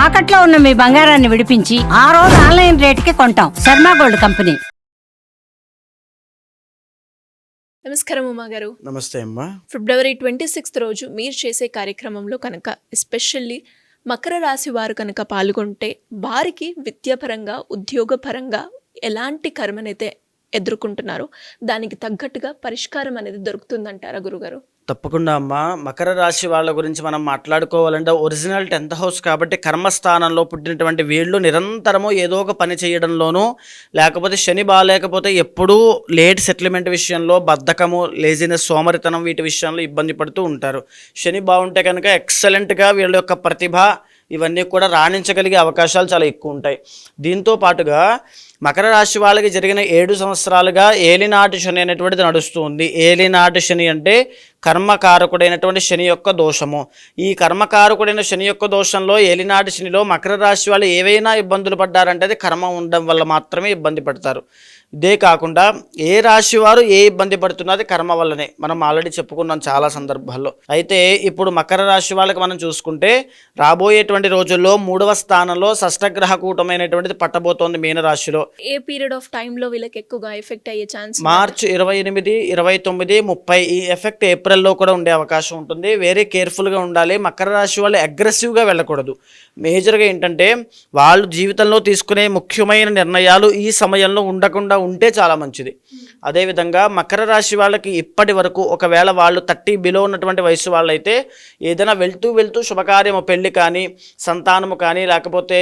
తాకట్లో ఉన్న మీ బంగారాన్ని విడిపించి ఆ రోజు ఆన్లైన్ రేటుకి కొంటాం. Sharma gold company. నమస్కారం ఉమా గారు. నమస్తే అమ్మా. ఫిబ్రవరి 26 రోజు మీరు చేసే కార్యక్రమంలో కనుక ఎస్పెషల్లీ మకర రాశి వారు కనుక పాల్గొంటే వారికి విద్యాపరంగా ఉద్యోగపరంగా ఎలాంటి కర్మనైతే ఎదుర్కొంటున్నారో దానికి తగ్గట్టుగా పరిష్కారం అనేది దొరుకుతుందంటారా గురుగారు? తప్పకుండా అమ్మా. మకర రాశి వాళ్ళ గురించి మనం మాట్లాడుకోవాలంటే ఒరిజినల్ 10th హౌస్ కాబట్టి కర్మస్థానంలో పుట్టినటువంటి వీళ్ళు నిరంతరము ఏదో ఒక పని చేయడంలోనూ, లేకపోతే శని బాగాలేకపోతే ఎప్పుడూ లేట్ సెటిల్మెంట్ విషయంలో బద్ధకము, లేజినెస్, సోమరితనం వీటి విషయంలో ఇబ్బంది పడుతూ ఉంటారు. శని బాగుంటే కనుక ఎక్సలెంట్గా వీళ్ళ యొక్క ప్రతిభ ఇవన్నీ కూడా రాణించగలిగే అవకాశాలు చాలా ఎక్కువ ఉంటాయి. దీంతో పాటుగా మకర రాశి వాళ్ళకి జరిగిన 7 సంవత్సరాలుగా ఏలినాటి శని అనేటువంటిది నడుస్తూ ఉంది. ఏలినాటి శని అంటే కర్మకారకుడైనటువంటి శని యొక్క దోషము. ఈ కర్మకారకుడైన శని యొక్క దోషంలో ఏలినాటి శనిలో మకర రాశి వాళ్ళు ఏవైనా ఇబ్బందులు పడ్డారంటే అది కర్మ ఉండడం వల్ల మాత్రమే ఇబ్బంది పడతారు. ఇదే కాకుండా ఏ రాశి వారు ఏ ఇబ్బంది పడుతున్నది కర్మ వల్లనే మనం ఆల్రెడీ చెప్పుకున్నాం చాలా సందర్భాల్లో. అయితే ఇప్పుడు మకర రాశి వాళ్ళకి మనం చూసుకుంటే రాబోయేటువంటి రోజుల్లో 3వ స్థానంలో షష్టగ్రహ కూటమైనటువంటిది పట్టబోతోంది మీనరాశిలో. ఏ పీరియడ్ ఆఫ్ టైంలో వీళ్ళకి ఎక్కువగా ఎఫెక్ట్ అయ్యే ఛాన్స్? మార్చి 28, 29, 30 ఈ ఎఫెక్ట్ ఏప్రిల్లో కూడా ఉండే అవకాశం ఉంటుంది. వెరీ కేర్ఫుల్గా ఉండాలి. మకర రాశి వాళ్ళు అగ్రెసివ్గా వెళ్ళకూడదు. మేజర్గా ఏంటంటే వాళ్ళు జీవితంలో తీసుకునే ముఖ్యమైన నిర్ణయాలు ఈ సమయంలో ఉండకుండా ఉంటే చాలా మంచిది. అదేవిధంగా మకర రాశి వాళ్ళకి ఇప్పటి వరకు ఒకవేళ వాళ్ళు 30 బిలో ఉన్నటువంటి వయసు వాళ్ళైతే ఏదైనా వెళ్తూ శుభకార్యము, పెళ్లి కానీ, సంతానము కానీ, లేకపోతే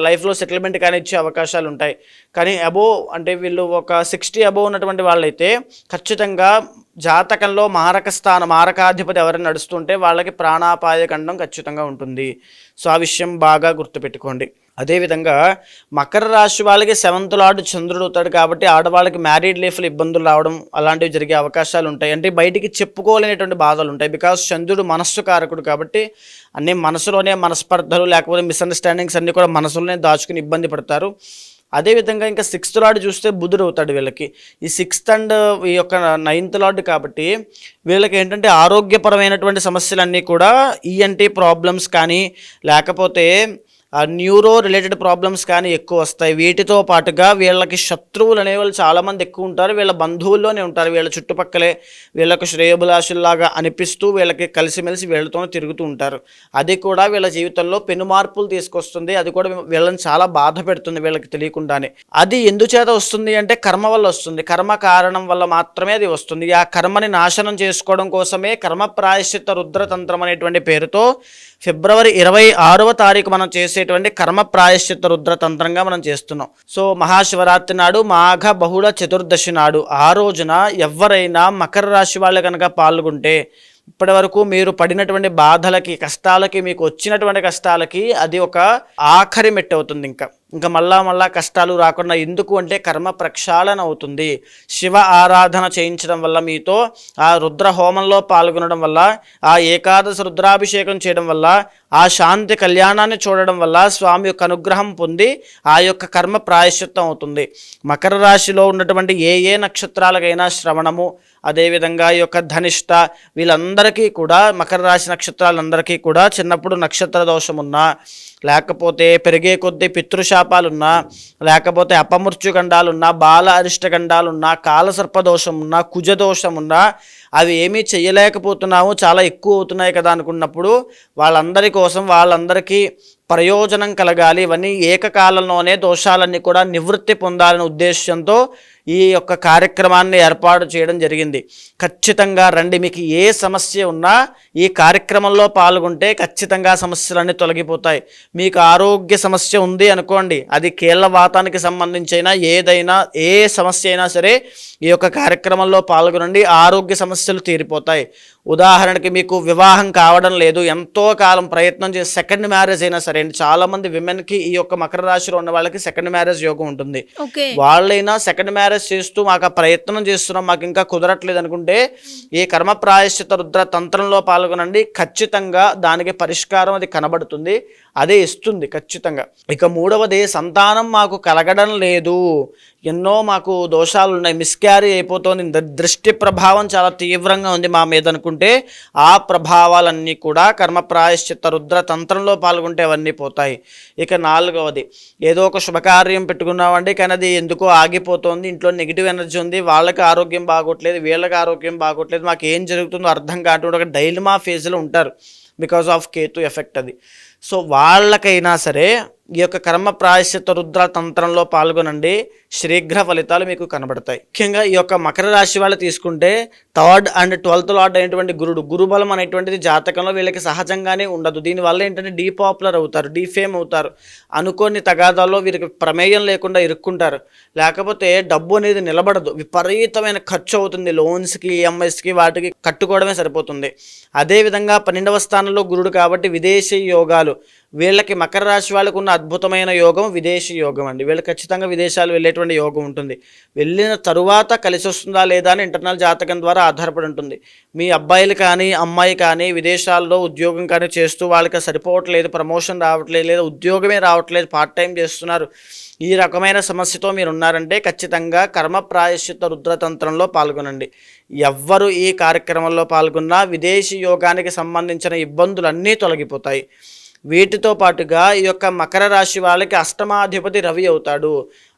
లైఫ్లో సెటిల్మెంట్ కానీ ఇచ్చే అవకాశాలు ఉంటాయి. కానీ అబోవ్ అంటే వీళ్ళు ఒక 60 అబోవ్ ఉన్నటువంటి వాళ్ళైతే ఖచ్చితంగా జాతకంలో మారకాధిపతి ఎవరైనా నడుస్తుంటే వాళ్ళకి ప్రాణాపాయ ఖండం ఖచ్చితంగా ఉంటుంది. సో ఆ విషయం బాగా గుర్తుపెట్టుకోండి. అదేవిధంగా మకర రాశి వాళ్ళకి 7th లార్డ్ చంద్రుడు అవుతాడు కాబట్టి ఆడవాళ్ళకి మ్యారీడ్ లైఫ్లో ఇబ్బందులు రావడం అలాంటివి జరిగే అవకాశాలు ఉంటాయి. అంటే బయటికి చెప్పుకోలేనటువంటి బాధలు ఉంటాయి. బికాస్ చంద్రుడు మనస్సు కారకుడు కాబట్టి అన్నీ మనసులోనే మనస్పర్ధలు లేకపోతే మిస్అండర్స్టాండింగ్స్ అన్నీ కూడా మనసులోనే దాచుకుని ఇబ్బంది పడతారు. అదేవిధంగా ఇంకా 6th లార్డ్ చూస్తే బుధుడు అవుతాడు వీళ్ళకి. ఈ 6th అండ్ ఈ యొక్క 9th లార్డ్ కాబట్టి వీళ్ళకి ఏంటంటే ఆరోగ్యపరమైనటువంటి సమస్యలన్నీ కూడా ఈఎన్టీ ప్రాబ్లమ్స్ కానీ లేకపోతే న్యూరో రిలేటెడ్ ప్రాబ్లమ్స్ కానీ ఎక్కువ వస్తాయి. వీటితో పాటుగా వీళ్ళకి శత్రువులు అనేవాళ్ళు చాలామంది ఎక్కువ ఉంటారు. వీళ్ళ బంధువుల్లోనే ఉంటారు. వీళ్ళ చుట్టుపక్కలే వీళ్ళకు శ్రేయోభిలాషుల్లాగా అనిపిస్తూ వీళ్ళకి కలిసిమెలిసి వీళ్ళతోనే తిరుగుతూ ఉంటారు. అది కూడా వీళ్ళ జీవితంలో పెను మార్పులు తీసుకొస్తుంది. అది కూడా వీళ్ళని చాలా బాధ పెడుతుంది వీళ్ళకి తెలియకుండానే. అది ఎందుచేత వస్తుంది అంటే కర్మ వల్ల వస్తుంది. కర్మ కారణం వల్ల మాత్రమే అది వస్తుంది. ఆ కర్మని నాశనం చేసుకోవడం కోసమే కర్మ ప్రాయశ్చిత్త రుద్రతంత్రం అనేటువంటి పేరుతో ఫిబ్రవరి 26వ తారీఖు మనం చేసేటువంటి కర్మ ప్రాయశ్చిత్త రుద్రతంత్రంగా మనం చేస్తున్నాం. సో మహాశివరాత్రి నాడు మాఘ బహుళ చతుర్దశి నాడు ఆ రోజున ఎవరైనా మకర రాశి వాళ్ళు కనుక పాల్గొంటే ఇప్పటి వరకు మీరు పడినటువంటి బాధలకి, కష్టాలకి, మీకు వచ్చినటువంటి కష్టాలకి అది ఒక ఆఖరి మెట్టు అవుతుంది. ఇంకా మళ్ళా కష్టాలు రాకుండా. ఎందుకు అంటే కర్మ ప్రక్షాళన అవుతుంది. శివ ఆరాధన చేయించడం వల్ల, మీతో ఆ రుద్ర హోమంలో పాల్గొనడం వల్ల, ఆ ఏకాదశి రుద్రాభిషేకం చేయడం వల్ల, ఆ శాంతి కళ్యాణాన్ని చూడడం వల్ల స్వామి యొక్క అనుగ్రహం పొంది ఆ యొక్క కర్మ ప్రాయశ్చిత్తం అవుతుంది. మకర రాశిలో ఉన్నటువంటి ఏ నక్షత్రాలకైనా శ్రవణము, అదేవిధంగా ఈ యొక్క ధనిష్ట వీళ్ళందరికీ కూడా మకర రాశి నక్షత్రాలందరికీ కూడా చిన్నప్పుడు నక్షత్ర దోషం ఉన్నా, లేకపోతే పెరిగే కొద్దీ పితృశాపాలున్నా, లేకపోతే అపమృత్యుగండాలున్నా, బాల అరిష్టగండాలున్నా, కాలసర్పదోషం ఉన్నా, కుజదోషం ఉన్నా, అవి ఏమీ చేయలేకపోతున్నాము, చాలా ఎక్కువ అవుతున్నాయి కదా అనుకున్నప్పుడు వాళ్ళందరికీ ప్రయోజనం కలగాలి. ఇవన్నీ ఏకకాలంలోనే దోషాలన్నీ కూడా నివృత్తి పొందాలనే ఉద్దేశంతో ఈ యొక్క కార్యక్రమాన్ని ఏర్పాటు చేయడం జరిగింది. ఖచ్చితంగా రండి. మీకు ఏ సమస్య ఉన్నా ఈ కార్యక్రమంలో పాల్గొంటే ఖచ్చితంగా సమస్యలన్నీ తొలగిపోతాయి. మీకు ఆరోగ్య సమస్య ఉంది అనుకోండి, అది కీళ్ళవాతానికి సంబంధించిన ఏదైనా ఏ సమస్య అయినా సరే ఈ యొక్క కార్యక్రమంలో పాల్గొనండి. ఆరోగ్య సమస్యలు తీరిపోతాయి. ఉదాహరణకి మీకు వివాహం కావడం లేదు, ఎంతో కాలం ప్రయత్నం చేసి సెకండ్ మ్యారేజ్ అయినా సరే, చాలామంది విమెన్కి ఈ యొక్క మకర రాశిలో ఉన్న వాళ్ళకి సెకండ్ మ్యారేజ్ యోగం ఉంటుంది. వాళ్ళైనా సెకండ్ మ్యారేజ్ చేస్తూ మాకు ప్రయత్నం చేస్తున్నాం, మాకు ఇంకా కుదరట్లేదు అనుకుంటే ఈ కర్మ ప్రాయశ్చిత రుద్ర తంత్రంలో పాల్గొనండి. ఖచ్చితంగా దానికి పరిష్కారం అది కనబడుతుంది. అదే ఇస్తుంది ఖచ్చితంగా. ఇక మూడవది, సంతానం మాకు కలగడం లేదు, ఎన్నో మాకు దోషాలు ఉన్నాయి, మిస్క్యారీ అయిపోతుంది, దృష్టి ప్రభావం చాలా తీవ్రంగా ఉంది మా మీద అనుకుంటే ఆ ప్రభావాలన్నీ కూడా కర్మ ప్రాయశ్చిత్త రుద్ర తంత్రంలో పాల్గొంటే అవన్నీ పోతాయి. ఇక నాలుగవది, ఏదో ఒక శుభకార్యం పెట్టుకున్నామండి కానీ అది ఎందుకో ఆగిపోతుంది, ఇంట్లో నెగిటివ్ ఎనర్జీ ఉంది, వాళ్ళకి ఆరోగ్యం బాగోట్లేదు, వీళ్ళకి ఆరోగ్యం బాగోట్లేదు, మాకు ఏం జరుగుతుందో అర్థం కాకుండా ఒక డైలమా ఫేజ్లో ఉంటారు బికాజ్ ఆఫ్ కేతు ఎఫెక్ట్ అది. సో వాళ్ళకైనా సరే ఈ యొక్క కర్మ ప్రాయశ్చిత్త రుద్ర తంత్రంలో పాల్గొనండి, శీఘ్ర ఫలితాలు మీకు కనబడతాయి. ముఖ్యంగా ఈ యొక్క మకర రాశి వాళ్ళు తీసుకుంటే 3rd and 12th లార్డ్ అయినటువంటి గురుబలం అనేటువంటిది జాతకంలో వీళ్ళకి సహజంగానే ఉండదు. దీనివల్ల ఏంటంటే డీపాపులర్ అవుతారు, డీఫేమ్ అవుతారు, అనుకోని తగాదాల్లో వీరికి ప్రమేయం లేకుండా ఇరుక్కుంటారు, లేకపోతే డబ్బు అనేది నిలబడదు, విపరీతమైన ఖర్చు అవుతుంది, లోన్స్కి ఈఎంఐస్కి వాటికి కట్టుకోవడమే సరిపోతుంది. అదేవిధంగా 12వ స్థానంలో గురుడు కాబట్టి విదేశీ యోగాలు, వీళ్ళకి మకర రాశి వాళ్ళకు ఉన్న అద్భుతమైన యోగం విదేశీ యోగం అండి. వీళ్ళు ఖచ్చితంగా విదేశాలు వెళ్ళేటువంటి యోగం ఉంటుంది. వెళ్ళిన తరువాత కలిసి వస్తుందా లేదా అని ఇంటర్నల్ జాతకం ద్వారా ఆధారపడి ఉంటుంది. మీ అబ్బాయిలు కానీ అమ్మాయి కానీ విదేశాల్లో ఉద్యోగం కానీ చేస్తూ వాళ్ళకి సరిపోవట్లేదు, ప్రమోషన్ రావట్లేదు, లేదా ఉద్యోగమే రావట్లేదు, పార్ట్ టైం చేస్తున్నారు, ఈ రకమైన సమస్యతో మీరు ఉన్నారంటే ఖచ్చితంగా కర్మ ప్రాయశ్చిత్త రుద్రతంత్రంలో పాల్గొనండి. ఎవ్వరు ఈ కార్యక్రమంలో పాల్గొన్నా విదేశీ యోగానికి సంబంధించిన ఇబ్బందులన్నీ తొలగిపోతాయి. వీటితో పాటుగా ఈ యొక్క మకర రాశి వాళ్ళకి అష్టమాధిపతి రవి అవుతాడు.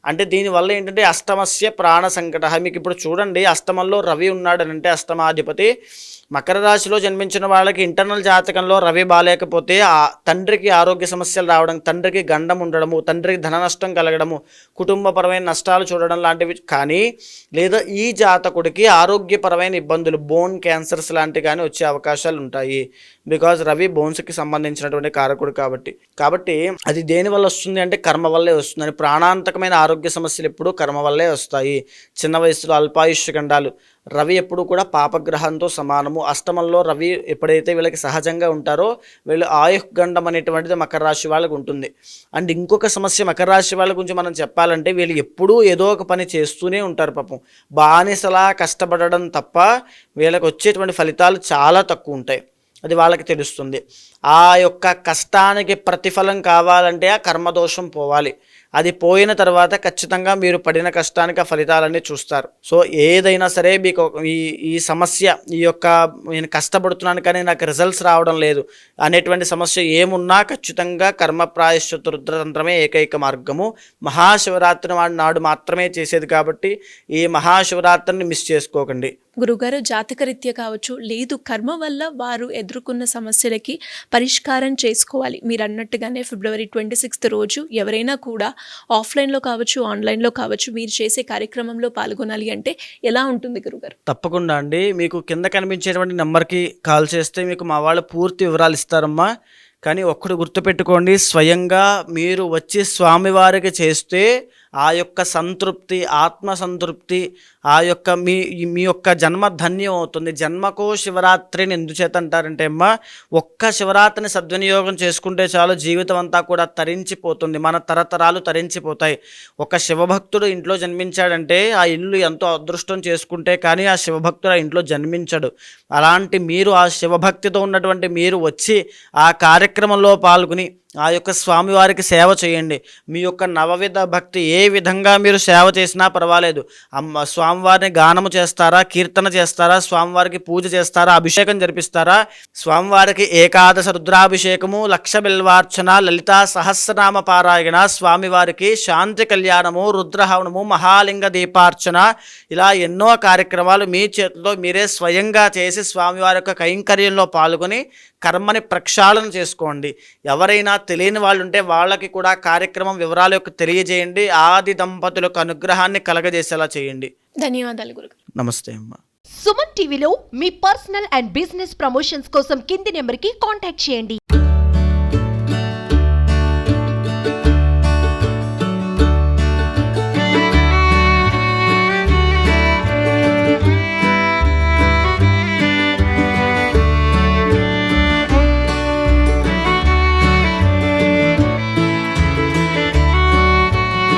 అంటే దీనివల్ల ఏంటంటే అష్టమస్య ప్రాణ సంకట. మీకు ఇప్పుడు చూడండి, అష్టమంలో రవి ఉన్నాడు అంటే అష్టమాధిపతి. మకర రాశిలో జన్మించిన వాళ్ళకి ఇంటర్నల్ జాతకంలో రవి బాలేకపోతే ఆ తండ్రికి ఆరోగ్య సమస్యలు రావడం, తండ్రికి గండం ఉండడము, తండ్రికి ధన నష్టం కలగడము, కుటుంబపరమైన నష్టాలు చూడడం లాంటివి కానీ, లేదా ఈ జాతకుడికి ఆరోగ్యపరమైన ఇబ్బందులు, బోన్ క్యాన్సర్స్ లాంటివి కానీ వచ్చే అవకాశాలు ఉంటాయి. బికాజ్ రవి బోన్స్కి సంబంధించినటువంటి కారకుడు కాబట్టి అది దేని వల్ల వస్తుంది అంటే కర్మ వల్లే వస్తుందని. ప్రాణాంతకమైన ఆరోగ్య సమస్యలు ఎప్పుడూ కర్మ వల్లే వస్తాయి. చిన్న వయసులో అల్పాయుష్య గండాలు, రవి ఎప్పుడు కూడా పాపగ్రహంతో సమానము. అష్టమంలో రవి ఎప్పుడైతే వీళ్ళకి సహజంగా ఉంటారో వీళ్ళు ఆయుఃగండం అనేటువంటిది మకర రాశి వాళ్ళకు ఉంటుంది. అండ్ ఇంకొక సమస్య మకర రాశి వాళ్ళ గురించి మనం చెప్పాలంటే వీళ్ళు ఎప్పుడూ ఏదో ఒక పని చేస్తూనే ఉంటారు. పాపం బానిసలా కష్టపడడం తప్ప వీళ్ళకి వచ్చేటువంటి ఫలితాలు చాలా తక్కువ ఉంటాయి, అది వాళ్ళకి తెలుస్తుంది. ఆ యొక్క కష్టానికి ప్రతిఫలం కావాలంటే ఆ కర్మదోషం పోవాలి. అది పోయిన తర్వాత ఖచ్చితంగా మీరు పడిన కష్టానికి ఆ ఫలితాలన్నీ చూస్తారు. సో ఏదైనా సరే మీకు ఈ సమస్య, ఈ యొక్క నేను కష్టపడుతున్నాను కానీ నాకు రిజల్ట్స్ రావడం లేదు అనేటువంటి సమస్య ఏమున్నా ఖచ్చితంగా కర్మ ప్రాయశ్చిత్త రుద్రతంత్రమే ఏకైక మార్గము. మహాశివరాత్రి నాడు మాత్రమే చేసేది కాబట్టి ఈ మహాశివరాత్రిని మిస్ చేసుకోకండి. గురుగారు, జాతకరీత్యా కావచ్చు, లేదు కర్మ వల్ల వారు ఎదుర్కొన్న సమస్యలకి పరిష్కారం చేసుకోవాలి. మీరు అన్నట్టుగానే February 26th రోజు ఎవరైనా కూడా ఆఫ్లైన్లో కావచ్చు, ఆన్లైన్లో కావచ్చు, మీరు చేసే కార్యక్రమంలో పాల్గొనాలి అంటే ఎలా ఉంటుంది గురుగారు? తప్పకుండా అండి, మీకు కింద కనిపించేటువంటి నెంబర్కి కాల్ చేస్తే మీకు మా వాళ్ళు పూర్తి వివరాలు ఇస్తారమ్మా. కానీ ఒక్కడు గుర్తుపెట్టుకోండి, స్వయంగా మీరు వచ్చి స్వామివారికి చేస్తే ఆ యొక్క సంతృప్తి, ఆత్మ సంతృప్తి, ఆ యొక్క మీ యొక్క జన్మ ధన్యం అవుతుంది. జన్మకో శివరాత్రిని ఎందుచేత అంటారంటే అమ్మా, ఒక్క శివరాత్రిని సద్వినియోగం చేసుకుంటే చాలు, జీవితం అంతా కూడా తరించిపోతుంది, మన తరతరాలు తరించిపోతాయి. ఒక శివభక్తుడు ఇంట్లో జన్మించాడంటే ఆ ఇల్లు ఎంతో అదృష్టం చేసుకుంటే కానీ ఆ శివభక్తుడు ఆ ఇంట్లో జన్మించడు. అలాంటి మీరు, ఆ శివభక్తితో ఉన్నటువంటి మీరు వచ్చి ఆ కార్యక్రమంలో పాల్గొని ఆ యొక్క స్వామివారికి సేవ చేయండి. మీ యొక్క నవవిధ భక్తి ఏ విధంగా మీరు సేవ చేసినా పర్వాలేదు. స్వామివారిని గానము చేస్తారా, కీర్తన చేస్తారా, స్వామివారికి పూజ చేస్తారా, అభిషేకం జరిపిస్తారా, స్వామివారికి ఏకాదశ రుద్రాభిషేకము, లక్ష బిల్వార్చన, లలితా సహస్రనామ పారాయణ, స్వామివారికి శాంతి కళ్యాణము, రుద్రహవనము, మహాలింగ దీపార్చన, ఇలా ఎన్నో కార్యక్రమాలు మీ చేతిలో మీరే స్వయంగా చేసి స్వామివారి యొక్క కైంకర్యంలో పాల్గొని కర్మని ప్రక్షాళన చేసుకోండి. ఎవరైనా తెలియని వాళ్ళు ఉంటే వాళ్ళకి కూడా కార్యక్రమం వివరాల యొక్క తెలియజేయండి. ఆది దంపతులకు అనుగ్రహాన్ని కలగజేసేలా చేయండి. ధన్యవాదాలు గురుగారు. నమస్తే అమ్మా. సుమన్ టీవీలో మీ పర్సనల్ అండ్ బిజినెస్ ప్రమోషన్స్ కోసం కింది నెంబర్కి కాంటాక్ట్ చేయండి.